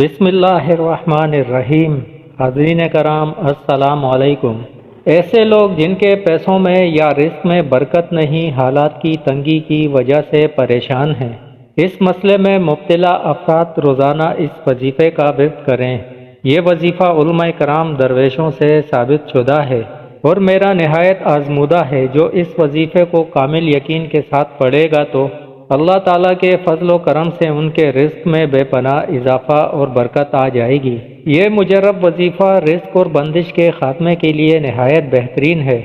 بسم اللہ الرحمن الرحیم۔ حاضرین کرام السلام علیکم۔ ایسے لوگ جن کے پیسوں میں یا رزق میں برکت نہیں، حالات کی تنگی کی وجہ سے پریشان ہیں، اس مسئلے میں مبتلا افراد روزانہ اس وظیفے کا ورد کریں۔ یہ وظیفہ علماء کرام درویشوں سے ثابت شدہ ہے اور میرا نہایت آزمودہ ہے۔ جو اس وظیفے کو کامل یقین کے ساتھ پڑھے گا تو اللہ تعالیٰ کے فضل و کرم سے ان کے رزق میں بے پناہ اضافہ اور برکت آ جائے گی۔ یہ مجرب وظیفہ رزق اور بندش کے خاتمے کے لیے نہایت بہترین ہے۔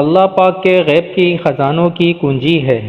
اللہ پاک کے غیب کی خزانوں کی کنجی ہے۔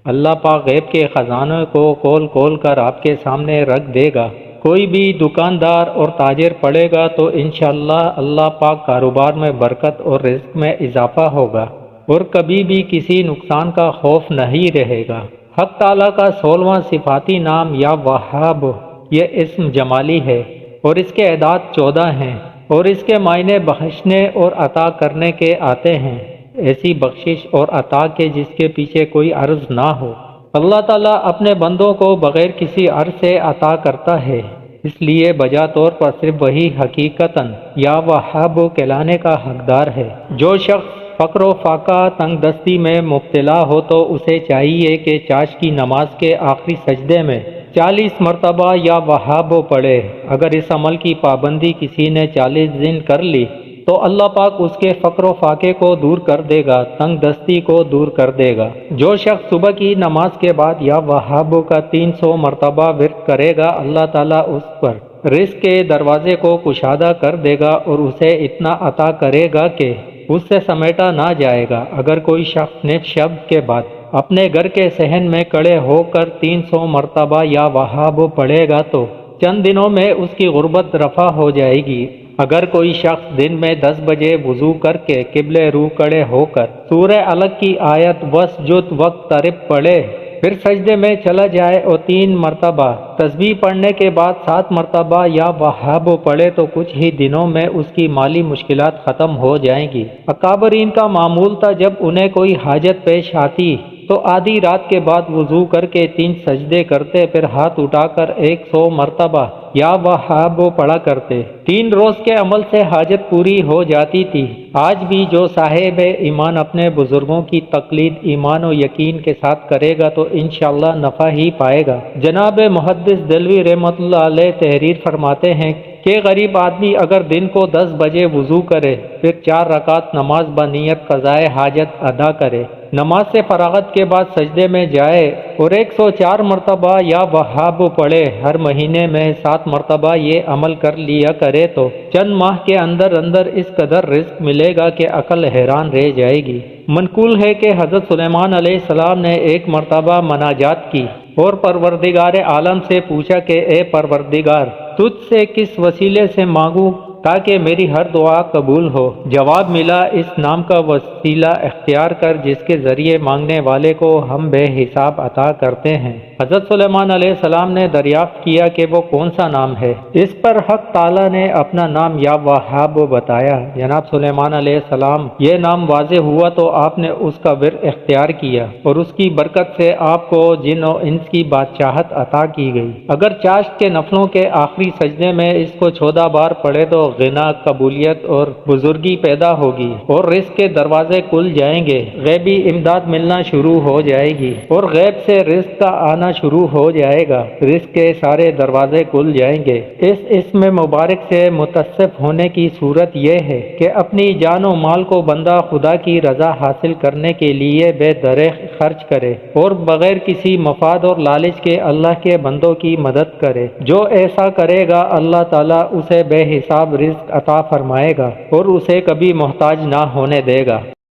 اللہ پاک غیب کے خزانوں کو کھول کھول کر آپ کے سامنے رکھ دے گا۔ کوئی بھی دکاندار اور تاجر پڑھے گا تو انشاءاللہ اللہ پاک کاروبار میں برکت اور رزق میں اضافہ ہوگا اور کبھی بھی کسی نقصان کا خوف نہیں رہے گا۔ حق تعالیٰ کا 16واں صفاتی نام یا وہاب، یہ اسم جمالی ہے اور اس کے اعداد 14 ہیں اور اس کے معنی بخشنے اور عطا کرنے کے آتے ہیں، ایسی بخشش اور عطا کے جس کے پیچھے کوئی عرض نہ ہو۔ اللہ تعالیٰ اپنے بندوں کو بغیر کسی عرض سے عطا کرتا ہے، اس لیے بجا طور پر صرف وہی حقیقتاً یا وہاب کہلانے کا حقدار ہے۔ جو شخص فقر و فاقہ تنگ دستی میں مبتلا ہو تو اسے چاہیے کہ چاش کی نماز کے آخری سجدے میں 40 مرتبہ یا وہاب پڑھے۔ اگر اس عمل کی پابندی کسی نے 40 دن کر لی تو اللہ پاک اس کے فقر و فاقے کو دور کر دے گا، تنگ دستی کو دور کر دے گا۔ جو شخص صبح کی نماز کے بعد یا وہاب کا 300 مرتبہ ورد کرے گا، اللہ تعالیٰ اس پر رزق کے دروازے کو کشادہ کر دے گا اور اسے اتنا عطا کرے گا کہ اس سے سمیٹا نہ جائے گا۔ اگر کوئی شخص نصف شب کے بعد اپنے گھر کے صحن میں کھڑے ہو کر 300 مرتبہ یا وہاب پڑھے گا تو چند دنوں میں اس کی غربت رفع ہو جائے گی۔ اگر کوئی شخص دن میں 10 بجے وضو کر کے قبلہ رو کھڑے ہو کر سورہ الگ کی آیت وسجد واقترب پڑھے، پھر سجدے میں چلا جائے اور 3 مرتبہ تسبیح پڑھنے کے بعد 7 مرتبہ یا وہاب پڑھے تو کچھ ہی دنوں میں اس کی مالی مشکلات ختم ہو جائیں گی۔ اکابرین کا معمول تھا جب انہیں کوئی حاجت پیش آتی تو آدھی رات کے بعد وضو کر کے 3 سجدے کرتے، پھر ہاتھ اٹھا کر 100 مرتبہ یا وہاب پڑھا کرتے۔ 3 روز کے عمل سے حاجت پوری ہو جاتی تھی۔ آج بھی جو صاحب ایمان اپنے بزرگوں کی تقلید ایمان و یقین کے ساتھ کرے گا تو انشاءاللہ نفع ہی پائے گا۔ جناب محدث دلوی رحمۃ اللہ علیہ تحریر فرماتے ہیں کہ غریب آدمی اگر دن کو 10 بجے وضو کرے، پھر 4 رکعت نماز بنیت قضائے حاجت ادا کرے، نماز سے فراغت کے بعد سجدے میں جائے اور 104 مرتبہ یا وہاب پڑھے، ہر مہینے میں 7 مرتبہ یہ عمل کر لیا کرے تو چند ماہ کے اندر اندر اس قدر رزق ملے گا کہ عقل حیران رہ جائے گی۔ منقول ہے کہ حضرت سلیمان علیہ السلام نے ایک مرتبہ مناجات کی اور پروردگار عالم سے پوچھا کہ اے پروردگار، تجھ سے کس وسیلے سے مانگوں تاکہ میری ہر دعا قبول ہو؟ جواب ملا، اس نام کا وسیلہ اختیار کر جس کے ذریعے مانگنے والے کو ہم بے حساب عطا کرتے ہیں۔ حضرت سلیمان علیہ السلام نے دریافت کیا کہ وہ کون سا نام ہے؟ اس پر حق تعالیٰ نے اپنا نام یا وہاب بتایا۔ جناب سلیمان علیہ السلام یہ نام واضح ہوا تو آپ نے اس کا ورد اختیار کیا اور اس کی برکت سے آپ کو جن و انس کی بادشاہت عطا کی گئی۔ اگر چاشت کے نفلوں کے آخری سجدے میں اس کو 14 بار پڑھے تو غنا، قبولیت اور بزرگی پیدا ہوگی اور رزق کے دروازے کھل جائیں گے، غیبی امداد ملنا شروع ہو جائے گی اور غیب سے رزق کا آنا شروع ہو جائے گا، رزق کے سارے دروازے کھل جائیں گے۔ اس اسم مبارک سے متصف ہونے کی صورت یہ ہے کہ اپنی جان و مال کو بندہ خدا کی رضا حاصل کرنے کے لیے بے درے خرچ کرے اور بغیر کسی مفاد اور لالچ کے اللہ کے بندوں کی مدد کرے۔ جو ایسا کرے گا اللہ تعالیٰ اسے بے حساب رزق عطا فرمائے گا اور اسے کبھی محتاج نہ ہونے دے گا۔